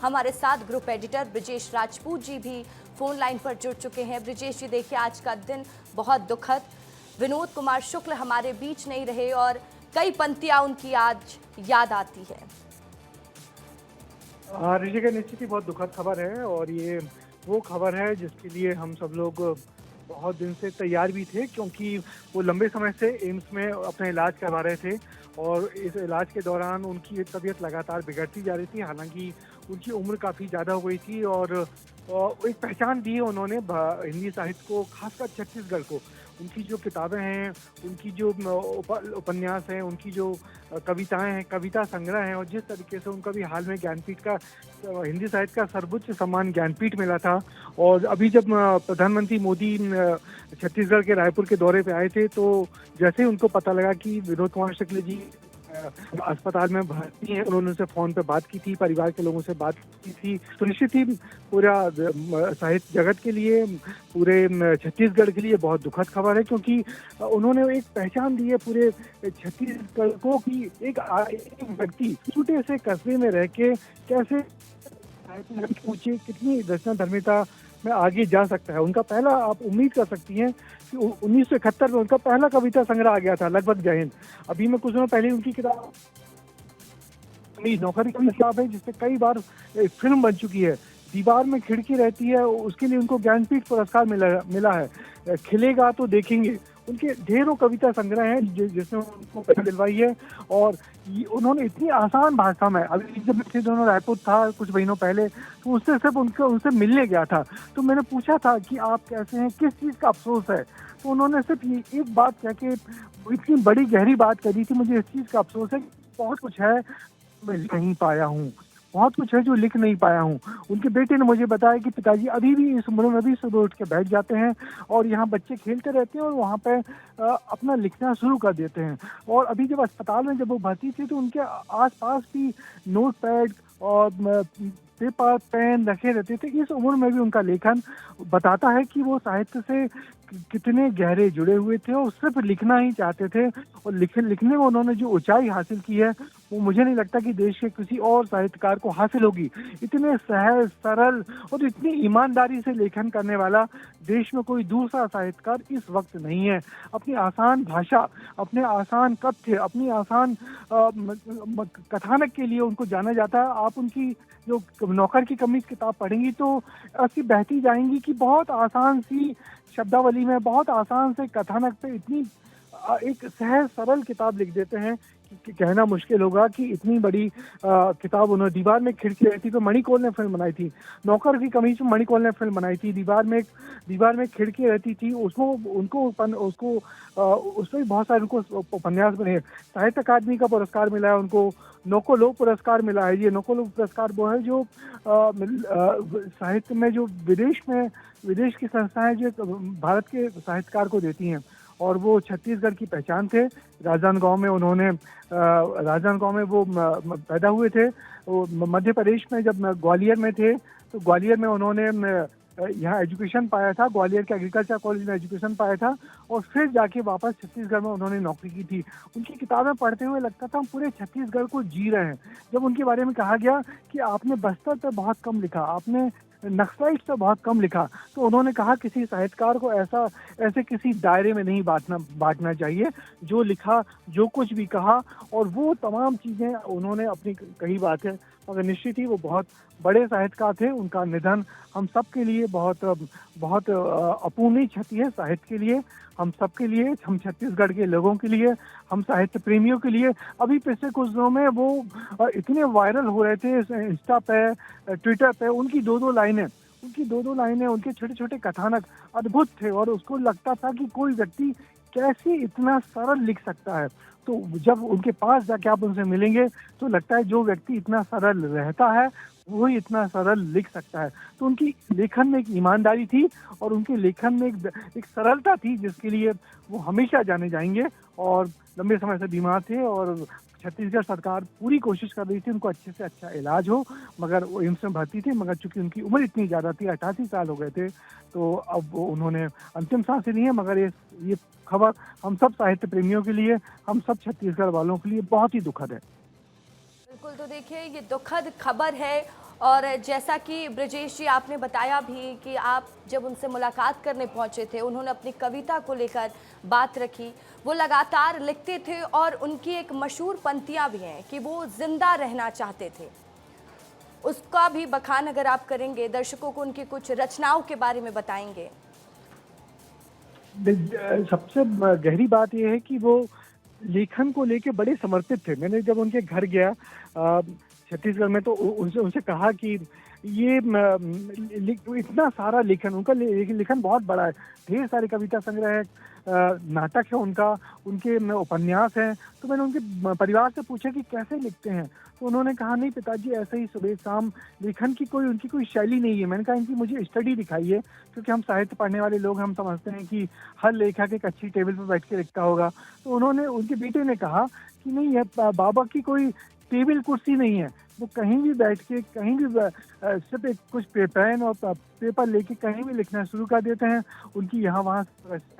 हमारे साथ group editor Brijesh Rajput ji भी फोन लाइन पर जुड़ चुके हैं। ब्रिजेश जी, देखिए आज का दिन बहुत दुखद, विनोद कुमार शुक्ल हमारे बीच नहीं रहे और कई पंक्तियां उनकी आज याद आती है। ऋषिका, निश्चित ही बहुत दुखद खबर है और ये वो खबर है जिसके लिए हम सब लोग बहुत दिन से तैयार भी थे, क्योंकि वो लंबे समय से एम्स में अपना इलाज करवा रहे थे और इस इलाज के दौरान उनकी तबीयत लगातार बिगड़ती जा रही थी। हालांकि उनकी उम्र काफ़ी ज़्यादा हो गई थी और एक पहचान दी है उन्होंने हिंदी साहित्य को, खासकर छत्तीसगढ़ को। उनकी जो किताबें हैं, उनकी जो उपन्यास हैं, उनकी जो कविताएं हैं, कविता संग्रह हैं, और जिस तरीके से उनका भी हाल में ज्ञानपीठ का, हिंदी साहित्य का सर्वोच्च सम्मान ज्ञानपीठ मिला था। और अभी जब प्रधानमंत्री मोदी छत्तीसगढ़ के रायपुर के दौरे पे आए थे, तो जैसे ही उनको पता लगा कि विनोद कुमार शुक्ल जी अस्पताल में भर्ती हैं, उन्होंने उनसे फोन पे बात की थी, परिवार के लोगों से बात की थी, तो निश्चित ही पूरा साहित्य जगत के लिए, पूरे छत्तीसगढ़ के लिए बहुत दुखद खबर है, क्योंकि उन्होंने एक पहचान दी है पूरे छत्तीसगढ़ को कि एक व्यक्ति छोटे से कस्बे में रह के कैसे पूछे कितनी रचना धर्मिता में आगे जा सकता है। उनका पहला, आप उम्मीद कर सकती हैं कि 1971 में उनका पहला कविता संग्रह आ गया था, लगभग जय हिंद। अभी मैं कुछ दिनों पहले उनकी किताब नौकरी की किताब है, जिससे कई बार फिल्म बन चुकी है, दीवार में खिड़की रहती है, उसके लिए उनको ज्ञानपीठ पुरस्कार मिला है। खिलेगा तो देखेंगे, उनके ढेरों कविता संग्रह हैं जिसमें उनको पहचान दिलवाई है। और उन्होंने इतनी आसान भाषा में, अभी जब थे दोनों रायपुर था कुछ महीनों पहले, तो उससे सिर्फ उनसे मिलने गया था, तो मैंने पूछा था कि आप कैसे हैं, किस चीज़ का अफसोस है, तो उन्होंने सिर्फ ये एक बात कह के इतनी बड़ी गहरी बात करी थी, मुझे इस चीज़ का अफसोस है, बहुत कुछ है मैं लिख नहीं पाया हूँ, बहुत कुछ है जो लिख नहीं पाया हूँ। उनके बेटे ने मुझे बताया कि पिताजी अभी भी इस उम्र में भी सुबह उठ के बैठ जाते हैं और यहाँ बच्चे खेलते रहते हैं और वहाँ पे अपना लिखना शुरू कर देते हैं। और अभी जब अस्पताल में जब वो भर्ती थी, तो उनके आसपास भी नोट पैड और पेपर पेन रखे रहते थे। इस उम्र में भी उनका लेखन बताता है कि वो साहित्य से कितने गहरे जुड़े हुए थे और सिर्फ लिखना ही चाहते थे। और लिखने में उन्होंने जो ऊंचाई हासिल की है, वो मुझे नहीं लगता कि देश के किसी और साहित्यकार को हासिल होगी। इतने सहज, सरल और इतनी ईमानदारी से लेखन करने वाला देश में कोई दूसरा साहित्यकार इस वक्त नहीं है। अपनी आसान भाषा, अपने आसान कथ्य, अपनी आसान कथानक के लिए उनको जाना जाता है। आप उनकी जो नौकर की कमीज किताब पढ़ेंगी तो ऐसी बहती जाएंगी कि बहुत आसान सी शब्दावली में, बहुत आसान से कथानक पे इतनी एक सहज सरल किताब लिख देते हैं कि कहना मुश्किल होगा कि इतनी बड़ी किताब उन्होंने। दीवार में खिड़की रहती तो मणिकौल ने फिल्म बनाई थी, नौकर की कमीज में मणिकौल ने फिल्म बनाई थी। दीवार में खिड़की रहती थी, उसको उसमें बहुत सारे उनको उपन्यास बने। साहित्य अकादमी का पुरस्कार मिला है उनको, नोकोलो पुरस्कार मिला है। ये नोकोलो पुरस्कार वो है जो साहित्य में, जो विदेश की संस्थाएं जो भारत के साहित्यकार को देती हैं, और वो छत्तीसगढ़ की पहचान थे। राजनांदगांव में वो पैदा हुए थे। वो मध्य प्रदेश में जब ग्वालियर में थे, तो ग्वालियर में उन्होंने यहाँ एजुकेशन पाया था, ग्वालियर के एग्रीकल्चर कॉलेज में एजुकेशन पाया था, और फिर जाके वापस छत्तीसगढ़ में उन्होंने नौकरी की थी। उनकी किताबें पढ़ते हुए लगता था हम पूरे छत्तीसगढ़ को जी रहे हैं। जब उनके बारे में कहा गया कि आपने बस्तर पे बहुत कम लिखा, आपने नक्सलाइट पे बहुत कम लिखा, तो उन्होंने कहा किसी साहित्यकार को ऐसे किसी दायरे में नहीं बांटना चाहिए। जो लिखा, जो कुछ भी कहा, और वो तमाम चीज़ें उन्होंने अपनी कही बातें, मगर निश्चित ही वो बहुत बड़े साहित्यकार थे। उनका निधन हम सब के लिए बहुत अपूर्णीय क्षति है, साहित्य के लिए, हम सब के लिए, हम छत्तीसगढ़ के लोगों के लिए, हम साहित्य प्रेमियों के लिए। अभी पिछले कुछ दिनों में वो इतने वायरल हो रहे थे इंस्टा पे, ट्विटर पे, उनकी दो दो लाइनें, उनके छोटे छोटे कथानक अद्भुत थे, और उसको लगता था कि कोई व्यक्ति कैसे इतना सरल लिख सकता है। तो जब उनके पास जाके आप उनसे मिलेंगे तो लगता है जो व्यक्ति इतना सरल रहता है वही इतना सरल लिख सकता है। तो उनकी लेखन में एक ईमानदारी थी और उनके लेखन में एक सरलता थी, जिसके लिए वो हमेशा जाने जाएंगे। और लंबे समय से बीमार थे और छत्तीसगढ़ सरकार पूरी कोशिश कर रही थी उनको अच्छे से अच्छा इलाज हो, मगर वो एम्स में भर्ती थे, मगर चूंकि उनकी उम्र इतनी ज़्यादा थी, 88 साल हो गए थे, तो अब वो उन्होंने अंतिम सांस ली है। मगर ये खबर हम सब साहित्य प्रेमियों के लिए, हम सब छत्तीसगढ़ वालों के लिए बहुत ही दुखद है। बिल्कुल, तो देखिए ये दुखद खबर है और जैसा कि ब्रजेश जी आपने बताया भी कि आप जब उनसे मुलाकात करने पहुंचे थे, उन्होंने अपनी कविता को लेकर बात रखी। वो लगातार लिखते थे और उनकी एक मशहूर पंक्तियां भी हैं कि वो जिंदा रहना चाहते थे। उसका भी बखान अगर आप करेंगे, दर्शकों को उनकी कुछ रचनाओं के बारे में बताएंगे। सबसे गहरी बात यह है कि वो लेखन को लेके बड़े समर्पित थे। मैंने जब उनके घर गया छत्तीसगढ़ में, तो उनसे उनसे कहा कि ये इतना सारा लेखन, उनका लेखन बहुत बड़ा है, ढेर सारे कविता संग्रह है, नाटक है उनका, उनके उपन्यास हैं। तो मैंने उनके परिवार से पूछा कि कैसे लिखते हैं, तो उन्होंने कहा नहीं पिताजी, ऐसे ही सुबह शाम, लेखन की उनकी कोई शैली नहीं है। मैंने कहा इनकी मुझे स्टडी दिखाइए, क्योंकि हम साहित्य पढ़ने वाले लोग, हम समझते हैं कि हर लेखक एक अच्छी टेबल पर बैठ के लिखता होगा। तो उनके बेटे ने कहा कि नहीं, ये बाबा की कोई टेबल कुर्सी नहीं है, वो कहीं भी बैठ के, कहीं भी सिर्फ एक कुछ पेन और पेपर लेके कहीं भी लिखना शुरू कर देते हैं। उनकी यहाँ वहाँ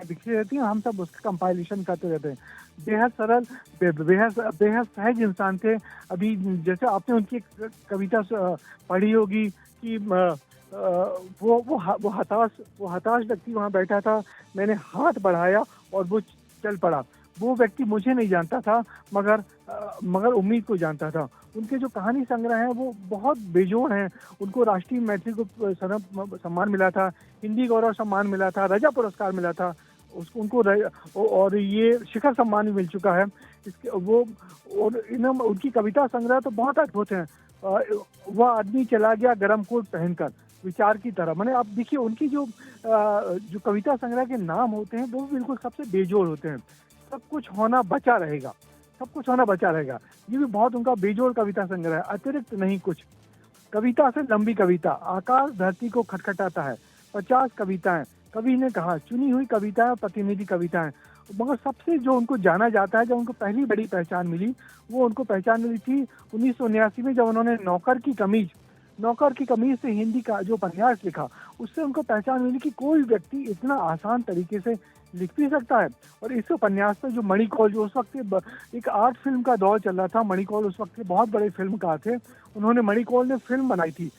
बिखरी रहती हैं, हम सब उसका कंपाइलेशन करते रहते हैं। बेहद सरल, बेहद सहज इंसान थे। अभी जैसे आपने उनकी एक कविता पढ़ी होगी कि वो हताश व्यक्ति वहाँ बैठा था, मैंने हाथ बढ़ाया और वो चल पड़ा। वो व्यक्ति मुझे नहीं जानता था, मगर उम्मीद को जानता था। उनके जो कहानी संग्रह हैं वो बहुत बेजोड़ हैं। उनको राष्ट्रीय मैत्री को सम्मान मिला था, हिंदी गौरव सम्मान मिला था, रजा पुरस्कार मिला था उनको, और ये शिखर सम्मान भी मिल चुका है। उनकी कविता संग्रह तो बहुत अद्भुत हैं। वह आदमी चला गया गरम कोट पहनकर, विचार की तरह। मैंने आप देखिए उनकी जो कविता संग्रह के नाम होते हैं वो बिल्कुल सबसे बेजोड़ होते हैं। सब कुछ होना बचा रहेगा, सब कुछ होना बचा रहेगा, ये भी बहुत उनका बेजोड़ कविता संग्रह है। अतिरिक्त नहीं कुछ, कविता से लंबी कविता, आकाश धरती को खटखटाता है, 50 कविताएं, कवि ने कहा, चुनी हुई कविताएं, प्रतिनिधि कविताएं। मगर सबसे जो उनको जाना जाता है, जब उनको पहली बड़ी पहचान मिली, वो उनको पहचान मिली थी 1979 में, जब उन्होंने नौकर की कमीज से हिंदी का जो उपन्यास लिखा, उससे उनको पहचान मिली कि कोई व्यक्ति इतना आसान तरीके से लिख भी सकता है। और इस उपन्यास पे जो मणिकौल, जो उस वक्त एक आर्ट फिल्म का दौर चल रहा था, मणिकौल उस वक्त के बहुत बड़े फिल्मकार थे, मणिकौल ने फिल्म बनाई थी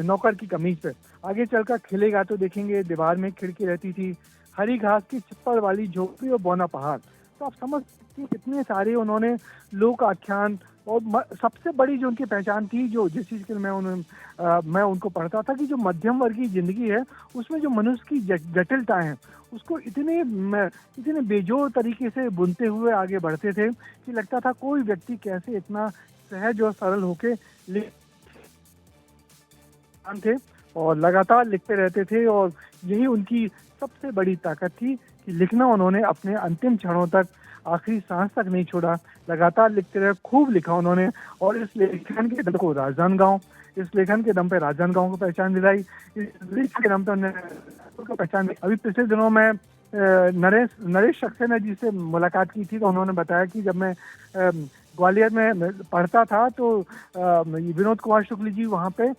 नौकर की कमीज पे। आगे चलकर खिलेगा तो देखेंगे, दीवार में खिड़की रहती थी, हरी घास की चिप्पड़ वाली झोपड़ी और बौना पहाड़। तो आप समझ सकते हैं कितने सारे उन्होंने लोक आख्यान, और सबसे बड़ी जो उनकी पहचान थी, जो जिस चीज के मैं उनको पढ़ता था, कि जो मध्यम वर्गीय जिंदगी है उसमें जो मनुष्य की जटिलताएं हैं, उसको इतने बेजोड़ तरीके से बुनते हुए आगे बढ़ते थे कि लगता था कोई व्यक्ति कैसे इतना सहज और सरल होके थे, और लगातार लिखते रहते थे। और यही उनकी सबसे बड़ी ताकत थी कि लिखना उन्होंने अपने अंतिम क्षणों तक, आखिरी सांस तक नहीं छोड़ा, लगातार लिखते रहे, खूब लिखा उन्होंने। और इस लेखन के दम पे राजनांदगांव को पहचान दिलाई, इस लेखन के दम पे उन्होंने पहचान दी। अभी पिछले दिनों में नरेश सक्सेना जी से मुलाकात की थी, तो उन्होंने बताया कि जब मैं ग्वालियर में पढ़ता था तो विनोद कुमार शुक्ल जी वहाँ पे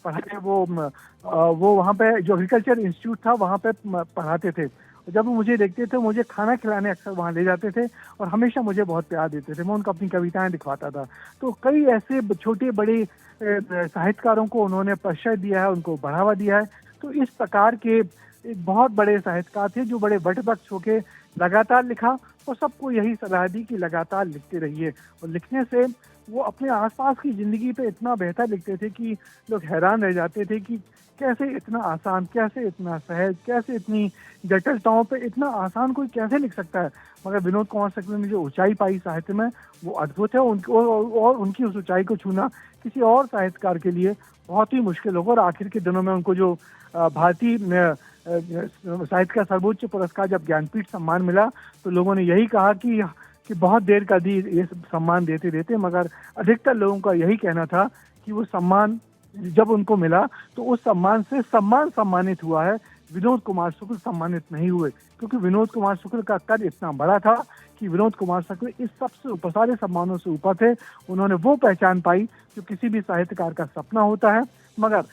पढ़ाते, वो वहाँ पे जो एग्रीकल्चर इंस्टीट्यूट था वहाँ पे पढ़ाते थे। जब वो मुझे देखते थे, मुझे खाना खिलाने अक्सर वहाँ ले जाते थे, और हमेशा मुझे बहुत प्यार देते थे। मैं उनको अपनी कविताएं दिखवाता था। तो कई ऐसे छोटे बड़े साहित्यकारों को उन्होंने परिचय दिया है, उनको बढ़ावा दिया है। तो इस प्रकार के एक बहुत बड़े साहित्यकार थे, जो बड़े वटवृक्ष होके लगातार लिखा, और सबको यही सलाह दी कि लगातार लिखते रहिए। और लिखने से वो अपने आसपास की जिंदगी पे इतना बेहतर लिखते थे कि लोग हैरान रह जाते थे कि कैसे इतना आसान, कैसे इतना सहज, कैसे इतनी जटिलताओं पे इतना आसान कोई कैसे लिख सकता है। मगर विनोद कुमार शुक्ल ने जो ऊंचाई पाई साहित्य में, वो अद्भुत है। और उनकी उस ऊंचाई को छूना किसी और साहित्यकार के लिए बहुत ही मुश्किल होगा। और आखिर के दिनों में उनको जो भारतीय साहित्य का सर्वोच्च पुरस्कार, जब ज्ञानपीठ सम्मान मिला, तो लोगों ने यही कहा कि बहुत देर कर दी ये सम्मान देते देते, मगर अधिकतर लोगों का यही कहना था कि वो सम्मान जब उनको मिला तो उस सम्मान से सम्मानित हुआ है, विनोद कुमार शुक्ल सम्मानित नहीं हुए। क्योंकि विनोद कुमार शुक्ल का कद इतना बड़ा था कि विनोद कुमार शुक्ल इस सबसे सारे सम्मानों से ऊपर थे। उन्होंने वो पहचान पाई जो किसी भी साहित्यकार का सपना होता है। मगर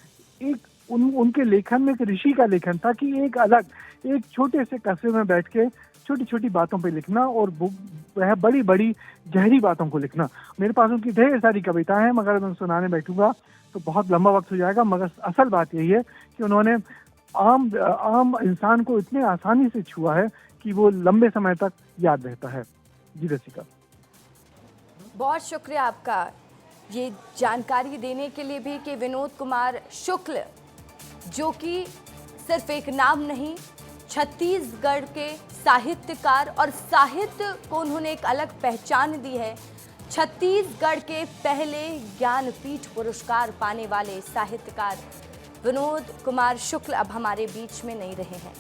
उनके लेखन में एक ऋषि का लेखन था कि एक छोटे से कस्बे में बैठ के छोटी छोटी बातों पे लिखना और वह बड़ी बड़ी गहरी बातों को लिखना। मेरे पास उनकी ढेर सारी कविताएं हैं, मगर मैं सुनाने बैठूंगा तो बहुत लंबा वक्त हो जाएगा। मगर असल बात यही है कि उन्होंने आम इंसान को इतने आसानी से छुआ है कि वो लंबे समय तक याद रहता है। जी रसिका, बहुत शुक्रिया आपका ये जानकारी देने के लिए भी कि विनोद कुमार शुक्ल जो कि सिर्फ एक नाम नहीं, छत्तीसगढ़ के साहित्यकार और साहित्य को उन्होंने एक अलग पहचान दी है। छत्तीसगढ़ के पहले ज्ञानपीठ पुरस्कार पाने वाले साहित्यकार विनोद कुमार शुक्ल अब हमारे बीच में नहीं रहे हैं।